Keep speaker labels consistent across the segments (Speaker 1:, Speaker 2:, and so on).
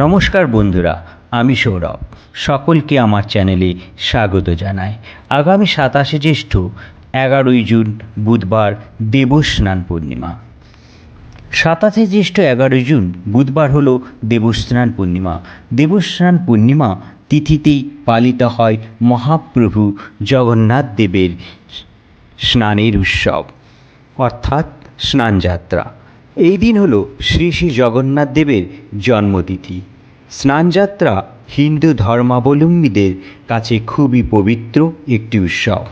Speaker 1: নমস্কার বন্ধুরা, আমি সৌরভ। সকলকে আমার চ্যানেলে স্বাগত জানাই। আগামী 27শে জ্যৈষ্ঠ 11ই জুন বুধবার দেবস্নান পূর্ণিমা। 27শে জ্যৈষ্ঠ 11ই জুন বুধবার হলো দেবস্নান পূর্ণিমা। দেবস্নান পূর্ণিমা তিথিতেই পালিত হয় মহাপ্রভু জগন্নাথ দেবের স্নানের উৎসব, অর্থাৎ স্নানযাত্রা। এই দিন হল শ্রী শ্রী জগন্নাথ দেবের জন্মতিথি। স্নানযাত্রা হিন্দু ধর্মাবলম্বীদের কাছে খুবই পবিত্র একটি উৎসব।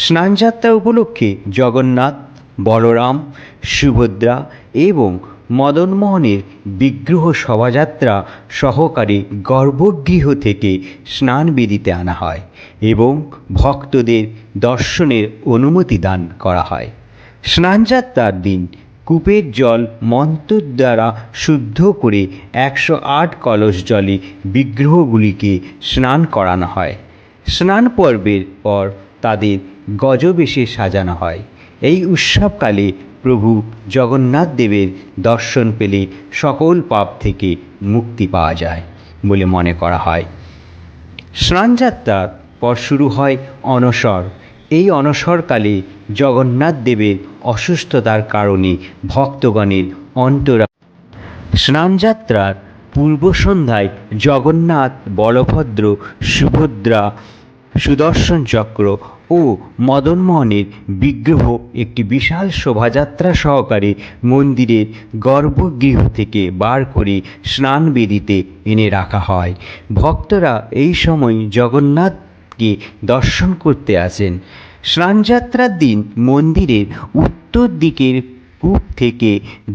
Speaker 1: স্নানযাত্রা উপলক্ষে জগন্নাথ, বলরাম, সুভদ্রা এবং মদনমোহনের বিগ্রহ শোভাযাত্রা সহকারে গর্ভগৃহ থেকে স্নানবেদিতে আনা হয় এবং ভক্তদের দর্শনের অনুমতি দান করা হয়। স্নানযাত্রার দিন কূপের জল মন্ত্র দ্বারা শুদ্ধ করে 108 কলস জলে বিগ্রহগুলিকে স্নান করানো হয়। স্নান পর্বের পর তাদের গজবেশে সাজানো হয়। এই উৎসবকালে প্রভু জগন্নাথ দেবের দর্শন পেলে সকল পাপ থেকে মুক্তি পাওয়া যায় বলে মনে করা হয়। স্নানযাত্রার পর শুরু হয় অনসর। এই অনসরকালে জগন্নাথ দেবের অসুস্থতার কারণে ভক্তগণের অন্তরা স্নানযাত্রার পূর্ব সন্ধ্যায় জগন্নাথ, বলভদ্র, সুভদ্রা, সুদর্শন চক্র ও মদনমোহনের বিগ্রহ একটি বিশাল শোভাযাত্রা সহকারে মন্দিরের গর্ভগৃহ থেকে বার করে স্নানবেদিতে এনে রাখা হয়। ভক্তরা এই সময় জগন্নাথকে দর্শন করতে আসেন। স্নানযাত্রার দিন মন্দিরের উত্তর দিকের কূপ থেকে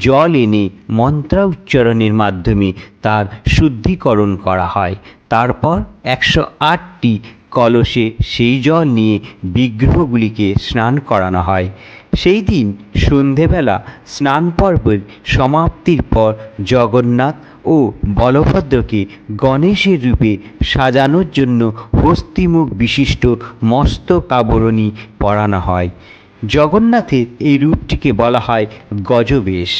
Speaker 1: জল এনে মন্ত্রোচ্চারণের মাধ্যমে তার শুদ্ধিকরণ করা হয়। তারপর 108টি কলসে সেই জল নিয়ে বিগ্রহগুলিকে স্নান করানো হয়। সেই দিন সন্ধেবেলা স্নান পর্বের সমাপ্তির পর জগন্নাথ ও বলভদ্রকে গণেশের রূপে সাজানোর জন্য হস্তিমুখ বিশিষ্ট মস্তক আবরণী পরানো হয়। জগন্নাথের এই রূপটিকে বলা হয় গজবেশ।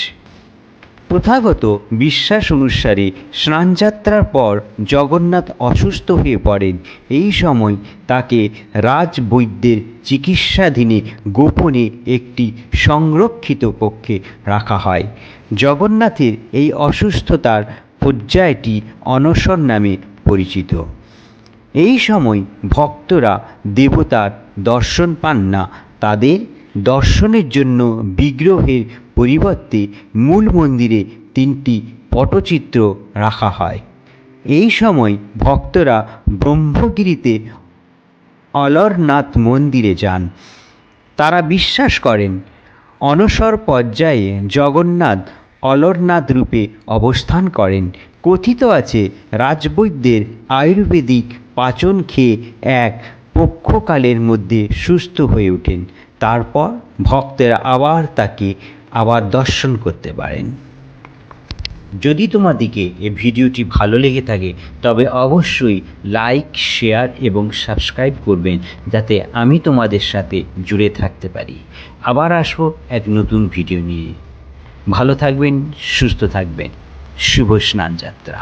Speaker 1: প্রথাগত বিশ্বাস অনুসারে স্নানযাত্রার পর জগন্নাথ অসুস্থ হয়ে পড়েন। এই সময় তাকে রাজবৈদ্যের চিকিৎসাধীনে গোপনে একটি সংরক্ষিত কক্ষে রাখা হয়। জগন্নাথের এই অসুস্থতার পর্যায়টি অনশন নামে পরিচিত। এই সময় ভক্তরা দেবতার দর্শন পান না। তাদের দর্শনের জন্য বিগ্রহের পরিবর্তে মূল মন্দিরে 3টি পটচিত্র রাখা হয়। এই সময় ভক্তরা ব্রহ্মগিরিতে অলরনাথ মন্দিরে যান। তারা বিশ্বাস করেন অনসর পর্যায়ে জগন্নাথ অলরনাথ রূপে অবস্থান করেন। কথিত আছে রাজবৈদ্যের আয়ুর্বেদিক পাচন খেয়ে এক পক্ষকালের মধ্যে সুস্থ হয়ে ওঠেন। তারপর ভক্তেরা তাকে আবার দর্শন করতে পারেন। যদি তোমাদিকে এই ভিডিওটি ভালো লেগে থাকে তবে অবশ্যই লাইক, শেয়ার এবং সাবস্ক্রাইব করবেন, যাতে আমি তোমাদের সাথে জুড়ে থাকতে পারি। আবার আসবো এক নতুন ভিডিও নিয়ে। ভালো থাকবেন, সুস্থ থাকবেন। শুভ স্নানযাত্রা।